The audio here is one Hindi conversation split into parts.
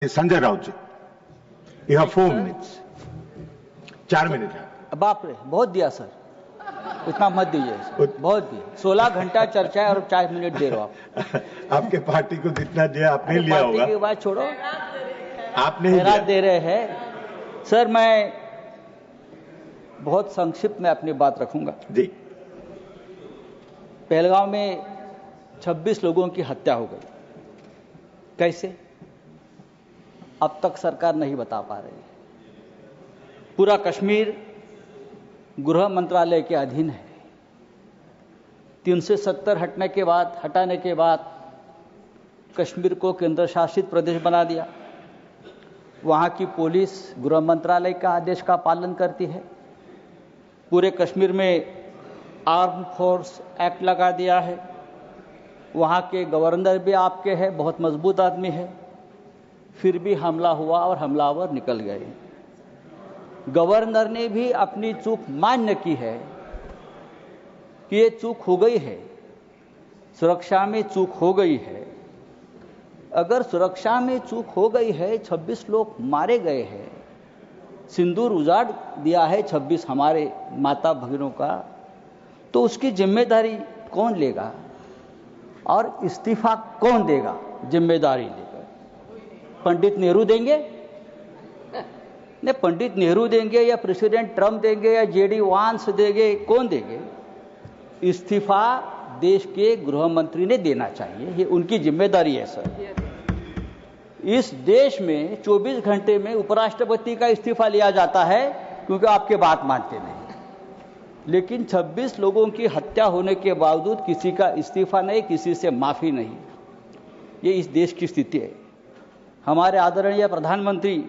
Sanjay Raut ji, you have 4 minutes. 4 minute है। बाप रे, बहुत दिया सर, इतना मत दीजिए सर, बहुत दिया। 16 घंटा चर्चा है और 4 मिनट दे रहे हो आप। आपके पार्टी को जितना दिया आपने लिया होगा। पार्टी की बात छोड़ो, आपने ही दे रहे हैं सर। मैं बहुत संक्षिप्त में अपनी बात रखूंगा जी। पहलगांव में 26 लोगों की हत्या हो गई। कैसे? अब तक सरकार नहीं बता पा रही। पूरा कश्मीर गृह मंत्रालय के अधीन है। 370 हटाने के बाद कश्मीर को केंद्र शासित प्रदेश बना दिया। वहां की पुलिस गृह मंत्रालय का आदेश का पालन करती है। पूरे कश्मीर में आर्म फोर्स एक्ट लगा दिया है। वहां के गवर्नर भी आपके हैं, बहुत मजबूत आदमी है। फिर भी हमला हुआ और हमलावर निकल गए। गवर्नर ने भी अपनी चूक मान्य की है कि ये चूक हो गई है, सुरक्षा में चूक हो गई है। अगर सुरक्षा में चूक हो गई है, 26 लोग मारे गए हैं, सिंदूर उजाड़ दिया है 26 हमारे माता भगिनों का, तो उसकी जिम्मेदारी कौन लेगा और इस्तीफा कौन देगा? जिम्मेदारी लेकर पंडित नेहरू देंगे? नहीं, पंडित नेहरू देंगे या प्रेसिडेंट ट्रंप देंगे या जेडी वांस देंगे? कौन देंगे? इस्तीफा देश के गृह मंत्री ने देना चाहिए, ये उनकी जिम्मेदारी है सर। इस देश में 24 घंटे में उपराष्ट्रपति का इस्तीफा लिया जाता है क्योंकि आपके बात मानते नहीं। लेकिन 26 लोगों की हत्या होने के बावजूद किसी का इस्तीफा नहीं, किसी से माफी नहीं। ये इस देश की स्थिति है। हमारे आदरणीय प्रधानमंत्री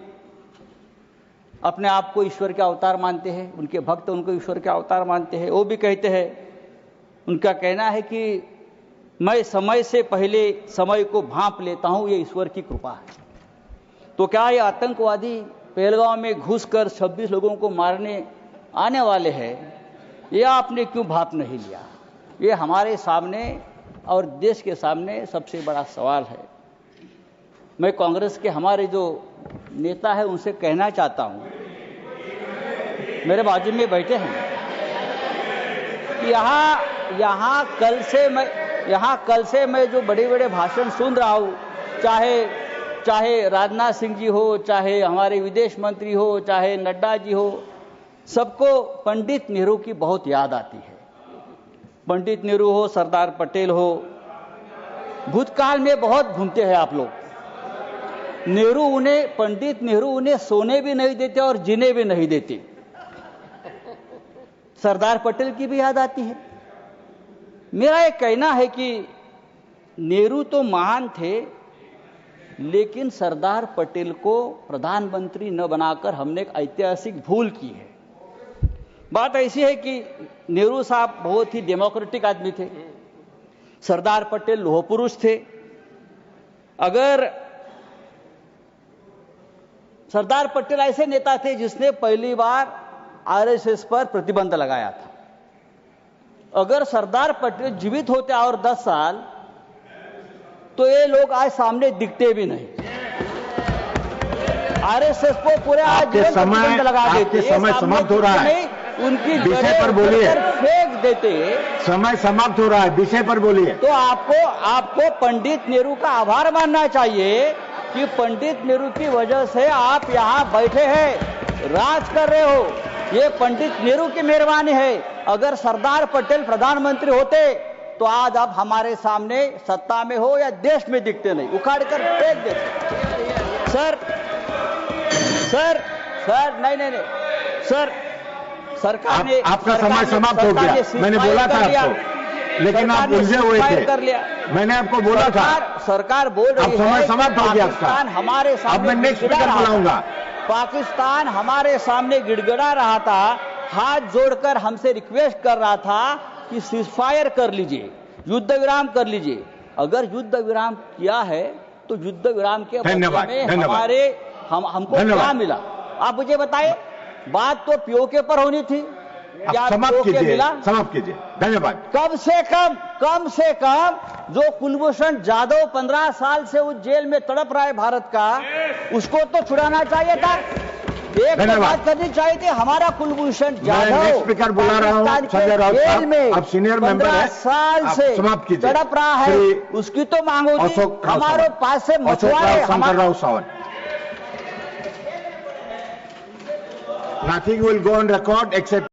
अपने आप को ईश्वर के अवतार मानते हैं, उनके भक्त उनको ईश्वर के अवतार मानते हैं। वो भी कहते हैं, उनका कहना है कि मैं समय से पहले समय को भांप लेता हूं, ये ईश्वर की कृपा है। तो क्या ये आतंकवादी पहलगांव में घुसकर 26 लोगों को मारने आने वाले हैं? ये आपने क्यों भाप नहीं लिया? ये हमारे सामने और देश के सामने सबसे बड़ा सवाल है। मैं कांग्रेस के हमारे जो नेता है उनसे कहना चाहता हूं, मेरे बाजू में बैठे हैं, यहां कल से मैं जो बड़े बड़े भाषण सुन रहा हूं, चाहे राजनाथ सिंह जी हो, चाहे हमारे विदेश मंत्री हो, चाहे नड्डा जी हो, सबको पंडित नेहरू की बहुत याद आती है। पंडित नेहरू हो, सरदार पटेल हो, भूतकाल में बहुत घूमते हैं आप लोग। पंडित नेहरू उन्हें सोने भी नहीं देते और जीने भी नहीं देते। सरदार पटेल की भी याद आती है। मेरा ये कहना है कि नेहरू तो महान थे, लेकिन सरदार पटेल को प्रधानमंत्री न बनाकर हमने एक ऐतिहासिक भूल की है। बात ऐसी है कि नेहरू साहब बहुत ही डेमोक्रेटिक आदमी थे, सरदार पटेल लोह पुरुष थे। अगर सरदार पटेल ऐसे नेता थे जिसने पहली बार आरएसएस पर प्रतिबंध लगाया था। अगर सरदार पटेल जीवित होते और 10 साल, तो ये लोग आज सामने दिखते भी नहीं। आरएसएस को पूरे आज प्रतिबंध लगा देते। समय समाप्त हो रहा है, उनकी विषय पर बोलिए। फेंक देते। समय समाप्त हो रहा है, विषय पर बोलिए। तो आपको पंडित नेहरू का आभार मानना चाहिए कि पंडित नेहरू की वजह से आप यहां बैठे हैं, राज कर रहे हो। ये पंडित नेहरू की मेहरबानी है। अगर सरदार पटेल प्रधानमंत्री होते तो आज आप हमारे सामने सत्ता में हो या देश में दिखते नहीं, उखाड़ कर फेंक देते। सर नहीं सर, सरकार ने आपका समय समाप्त हो गया। मैंने बोला था आपको, लेकिन आप उलझे हुए थे। मैंने आपको बोला था। सरकार बोल रही है समय समाप्त हो गया आपका। हमारे सामने अब मैं नेक्स्ट स्पीकर बुलाऊंगा। पाकिस्तान हमारे सामने गिड़गिड़ा रहा था, हाथ जोड़कर हमसे रिक्वेस्ट कर रहा था कि सीजफायर कर लीजिए, युद्ध विराम कर लीजिए। अगर युद्ध विराम किया है तो युद्ध विराम के बदले में हमको क्या मिला? आप मुझे बताइए। बात तो पीओके पर होनी थी, आप समाप्त कीजिए, समाप्त कीजिए। धन्यवाद। कम से कम जो कुलभूषण जाधव 15 साल से उस जेल में तड़प रहा है भारत का, उसको तो छुड़ाना चाहिए था। एक बात करनी चाहिए थी, हमारा कुलभूषण जाधव स्पीकर बुला रहा हूं, संजय राउत साहब, आप सीनियर मेंबर हैं, 15 साल से समाप्त कीजिए। तड़प रहा है, उसकी तो मांग होती। हमारे पास से मछुआरे, Shankar Rao Sawant. Nothing will go on record except